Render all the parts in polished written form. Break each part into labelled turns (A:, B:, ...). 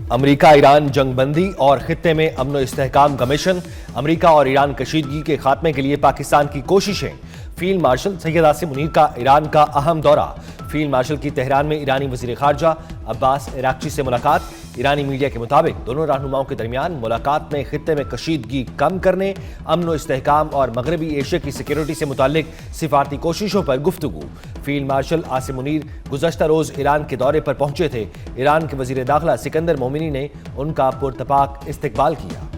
A: America Iran जंगबंदी और खित्ते में अमन इस्तेहकाम कमीशन, अमेरिका और ईरान कशीदगी के खात्मे के लिए पाकिस्तान की कोशिशें, फील्ड मार्शल सैयद आसिम मुनीर का ईरान का अहम दौरा, फील्ड मार्शल की तेहरान में ईरानी वजीर खारजा अब्बास अराक्ची से मुलाकात। ईरानी मीडिया के मुताबिक दोनों रहनुमाओं के दरमियान मुलाकात में खित्ते में कशीदगी कम करने, अमन व इस्तेहकाम और मगरबी एशिया की सिक्योरिटी से मुताल्लिक सिफारती कोशिशों पर गुफ्तगू। फील्ड मार्शल आसिम मुनीर गुज़श्ता रोज ईरान के दौरे पर पहुंचे थे। ईरान के वजीर दाखिला सिकंदर मोमिनी ने उनका पुरतपाक इस्तकबाल किया।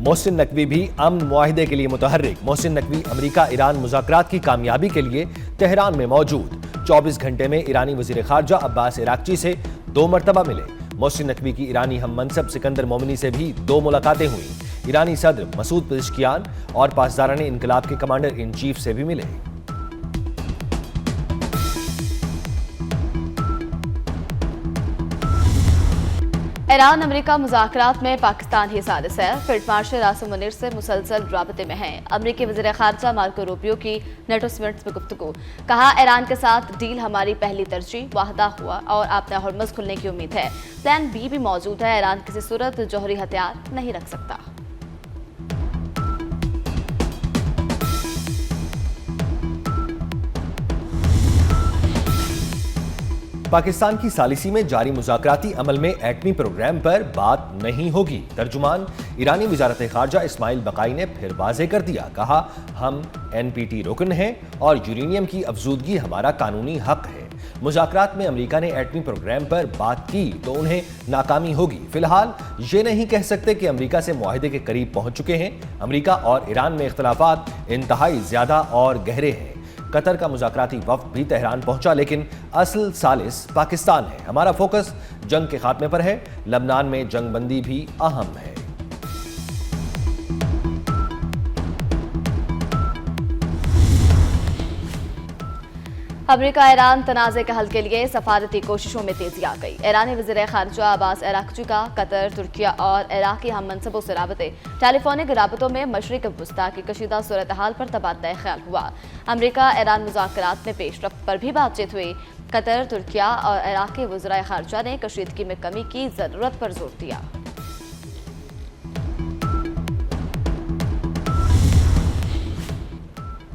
A: मोहसिन नकवी भी अमन मुआहिदे के लिए मुतहर्रिक। मोहसिन नकवी अमेरिका ईरान मुज़ाकरात की कामयाबी के लिए तेहरान में मौजूद। 24 घंटे में ईरानी वजीर खारजा अब्बास अराक्ची से 2 मरतबा मिले। मोहसिन नकवी की ईरानी हम मनसब सिकंदर मोमिनी से भी 2 मुलाकातें हुई। ईरानी सदर मसूद पेज़ेश्कियान और पासदाराने इनकलाब के कमांडर इन चीफ से भी मिले।
B: ईरान अमेरिका मुज़ाकरात में पाकिस्तान ही सालिस है। फील्ड मार्शल आसिम मुनीर से मुसलसल राबते में हैं। अमेरिकी वज़ीर ख़ारजा मार्को रूबियो की नेटो समिट में गुफ्तगू, कहा ईरान के साथ डील हमारी पहली तरजीह, वाहदा हुआ और आपने हरमज़ खुलने की उम्मीद है। प्लान बी भी मौजूद है। ईरान किसी सूरत जौहरी हथियार नहीं रख सकता।
A: पाकिस्तान की सालिसी में जारी मुज़ाकराती अमल में एटमी प्रोग्राम पर बात नहीं होगी। तर्जुमान ईरानी वज़ारत ख़ारजा इस्माइल बकाई ने फिर वाज़ेह कर दिया, कहा हम NPT रुकन हैं और यूरेनियम की अफजूदगी हमारा कानूनी हक है। मुज़ाकरात में अमेरिका ने एटमी प्रोग्राम पर बात की तो उन्हें नाकामी होगी। फिलहाल ये नहीं कह सकते कि अमेरिका से मुआहिदे के करीब पहुंच चुके हैं। अमेरिका और ईरान में इख्तलाफात इंतहाई ज़्यादा और गहरे हैं। कतर का मुज़ाकराती वफ़द भी तेहरान पहुंचा, लेकिन असल सालिस पाकिस्तान है। हमारा फोकस जंग के खात्मे पर है। लबनान में जंगबंदी भी अहम है।
B: अमेरिका ईरान तनाज़े के हल के लिए सफारती कोशिशों में तेजी आ गई। ईरानी वज़ीर ख़ारजा अब्बास अराक्ची का कतर, तुर्किया और इराक़ की हम मनसबों से राबते, टेलीफोनिक राबतों में मशरिक़ वस्ता की कशीदा सूरत हाल पर तबादला ख्याल हुआ। अमेरिका ईरान मुज़ाकरात में पेशरफ्त पर भी बातचीत हुई। कतर, तुर्किया और इराक़ के वज़राए ख़ारजा ने कशीदगी में कमी की ज़रूरत पर जोर दिया।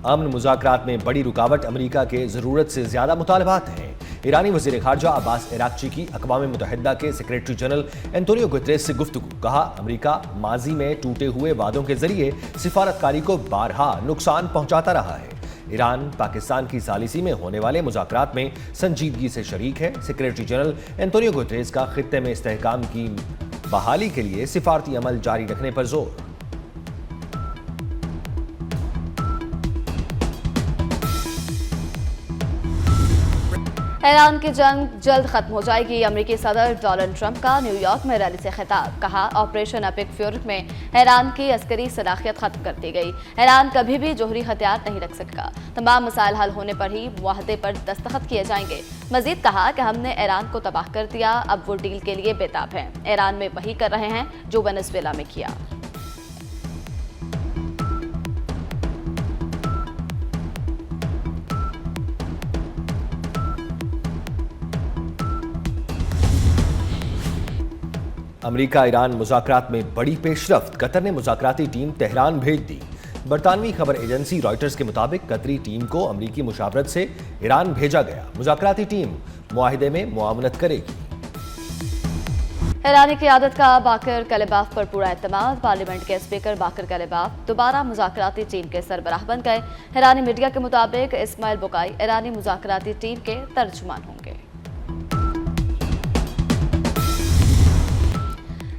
A: अमन मुज़ाकरात में बड़ी रुकावट अमेरिका के ज़रूरत से ज़्यादा मुतालबात हैं। ईरानी वज़ीर ख़ारजा अब्बास अराक्ची की अक़वाम मुत्तहिदा के सेक्रेटरी जनरल एंटोनियो गुतेरेस से गुफ्तगू, कहा अमेरिका माजी में टूटे हुए वादों के जरिए सिफारतकारी को बारहा नुकसान पहुंचाता रहा है। ईरान पाकिस्तान की सालिसी में होने वाले मुज़ाकरात में संजीदगी से शरीक है। सेक्रेटरी जनरल एंटोनियो गुतेरेस का खित्ते में इस्तेहकाम की बहाली के लिए सिफारती अमल जारी रखने पर जोर।
B: ईरान की जंग जल्द खत्म हो जाएगी। अमेरिकी सदर डोनाल्ड ट्रंप का न्यूयॉर्क में रैली से खिताब, कहा ऑपरेशन एपिक फ्यूरी में ईरान की अस्करी सलाहियत खत्म कर दी गई। ईरान कभी भी जौहरी हथियार नहीं रख सकेगा। तमाम मसाइल हल होने पर ही मुआहदे पर दस्तखत किए जाएंगे। मजीद कहा कि हमने ईरान को तबाह कर दिया, अब वो डील के लिए बेताब हैं। ईरान में वही कर रहे हैं जो वेनेजुएला में किया।
A: अमेरिका ईरान मुज़ाकरात में बड़ी पेशरफ्त, कतर ने मुज़ाकराती टीम तेहरान भेज दी। बरतानवी खबर एजेंसी रॉयटर्स के मुताबिक कतरी टीम को अमेरिकी मुशावरत से ईरान भेजा गया। मुज़ाकराती टीम मुआहिदे में मुआवनत करेगी।
B: ईरानी क़यादत का बाकर कलिबाफ पर पूरा एतमाद। पार्लियामेंट के स्पीकर बाकर कलिबाफ दोबारा मुज़ाकराती टीम के सरबराह बन गए। ईरानी मीडिया के मुताबिक इस्माइल बकाई ईरानी मुज़ाकराती टीम के तर्जुमान होंगे।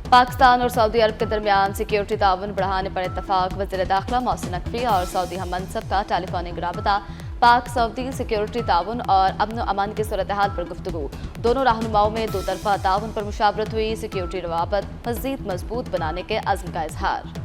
B: पाकिस्तान और सऊदी अरब के दरमियान सिक्योरिटी ताउन बढ़ाने पर इत्तफाक। वज़ीर दाखिला मोहसिन नकवी और सऊदी हम मनसब का टेलीफोनिक राबता। पाक सऊदी सिक्योरिटी ताउन और अमन अमान की सूरत हाल पर गुफ्तगू। दोनों रहनुमाओं में दो तरफा ताउन पर मुशावरत हुई। सिक्योरिटी रवाबत मज़ीद मजबूत बनाने के अज़्म का इजहार।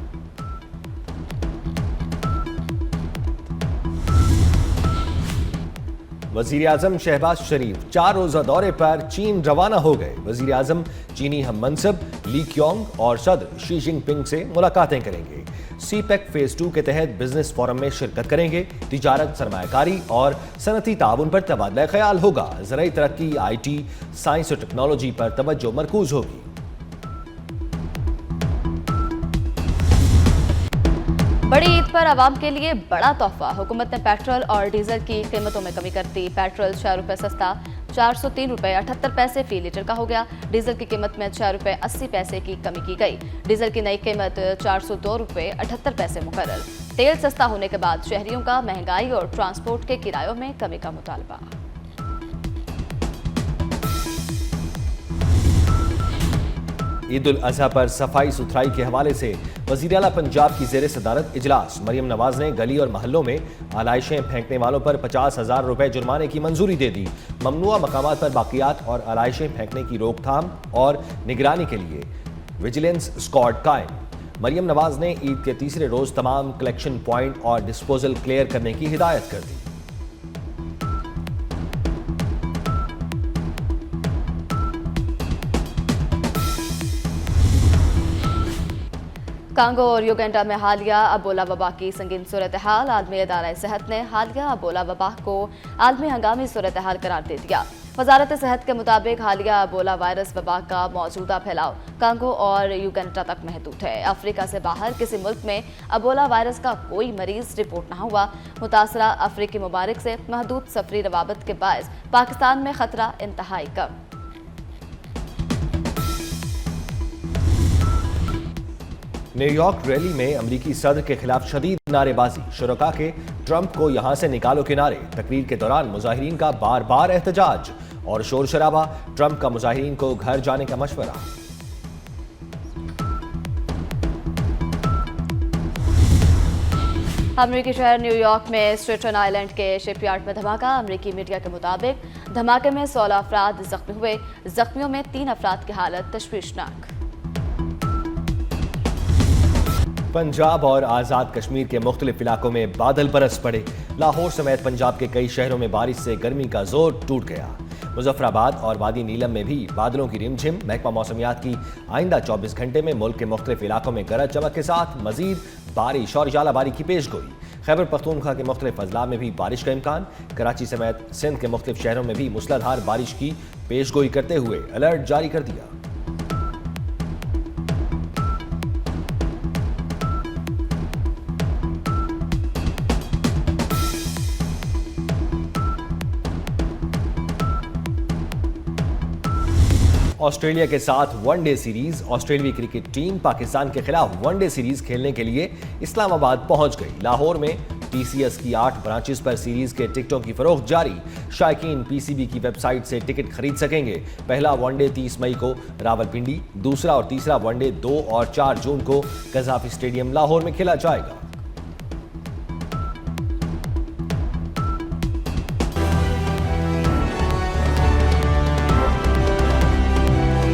A: वज़ीर आज़म शहबाज शरीफ 4 रोज़ा दौरे पर चीन रवाना हो गए। वज़ीर आज़म चीनी हम मनसब ली क्योंग और सदर शी जिनपिंग से मुलाकातें करेंगे। सीपेक फेज 2 के तहत बिजनेस फोरम में शिरकत करेंगे। तिजारत, सरमायाकारी और सनती ताउन पर तबादला ख्याल होगा। ज़राई तरक्की, IT, साइंस और टेक्नोलॉजी पर तवज्जो मरकूज होगी।
B: बड़ी ईद पर आवाम के लिए बड़ा तोहफा। हुकूमत ने पेट्रोल और डीजल की कीमतों में कमी कर दी। पेट्रोल 6 रुपये सस्ता 403 रुपये 78 पैसे फी लीटर का हो गया। डीजल की कीमत में 6 रुपये 80 पैसे की कमी की गई। डीजल की नई कीमत 402 रुपये 78 पैसे मुकर्रर। तेल सस्ता होने के बाद शहरियों का महंगाई और ट्रांसपोर्ट के किरायों में कमी का मुतालबा।
A: ईद उल अजहा पर सफाई सुथराई के हवाले से वज़ीर आला पंजाब की ज़ेर सदारत इजलास। मरियम नवाज ने गली और महल्लों में आलाइशें फेंकने वालों पर 50,000 रुपए जुर्माने की मंजूरी दे दी। ममनुआ मकामात पर बाकियात और आलाइशें फेंकने की रोकथाम और निगरानी के लिए विजिलेंस स्क्वाड कायम। मरियम नवाज ने ईद के तीसरे रोज तमाम कलेक्शन पॉइंट और डिस्पोजल क्लियर करने की हिदायत कर दी।
B: कांगो और युगांडा में हालिया अबोला वबा की संगीन सूरत हाल। आलमी इदारा सेहत ने हालिया अबोला वबा को आलमी हंगामी सूरत हाल करार दे दिया। वजारत सेहत के मुताबिक हालिया अबोला वायरस वबा का मौजूदा फैलाव कांगो और युगांडा तक महदूद है। अफ्रीका से बाहर किसी मुल्क में अबोला वायरस का कोई मरीज रिपोर्ट न हुआ। मुतासरा अफ्रीकी मुबारक से महदूद सफरी रवाबत के बायस पाकिस्तान में खतरा इंतहाई कम।
A: न्यूयॉर्क रैली में अमरीकी सदर के खिलाफ शदीद नारेबाजी। शुरका के ट्रंप को यहां से निकालो के नारे। तकरीर के दौरान मुजाहिरीन का बार बार एहतजाज और शोर शराबा। ट्रंप का मुजाहिरीन को घर जाने का मशवरा।
B: अमरीकी शहर न्यूयॉर्क में स्टेटन आइलैंड के शिपयार्ड में धमाका। अमरीकी मीडिया के मुताबिक धमाके में 16 अफराद जख्मी हुए। जख्मियों में 3 अफराद की हालत तशवीशनाक।
A: पंजाब और आज़ाद कश्मीर के मुख्तलिफ इलाकों में बादल बरस पड़े। लाहौर समेत पंजाब के कई शहरों में बारिश से गर्मी का जोर टूट गया। मुजफ्फराबाद और वादी नीलम में भी बादलों की रिमझिम। महकमा मौसमियात की आइंदा 24 घंटे में मुल्क के मुख्तलिफ इलाकों में गरज चमक के साथ मजीद बारिश और जालाबारी की पेशगोई। खैबर पख्तूनख्वा के मुख्तलिफ अजला में भी बारिश का इम्कान। कराची समेत सिंध के मुख्तलिफ शहरों में भी मूसलाधार बारिश की पेशगोई करते हुए अलर्ट जारी कर दिया। ऑस्ट्रेलिया के साथ वनडे सीरीज। ऑस्ट्रेलियाई क्रिकेट टीम पाकिस्तान के खिलाफ वनडे सीरीज खेलने के लिए इस्लामाबाद पहुंच गई। लाहौर में TCS की 8 ब्रांचेस पर सीरीज के टिकटों की फरोख्त जारी। शायकीन PCB की वेबसाइट से टिकट खरीद सकेंगे। पहला वनडे 30 मई को रावलपिंडी, दूसरा और तीसरा वनडे 2 और 4 जून को कज़ाफी स्टेडियम लाहौर में खेला जाएगा।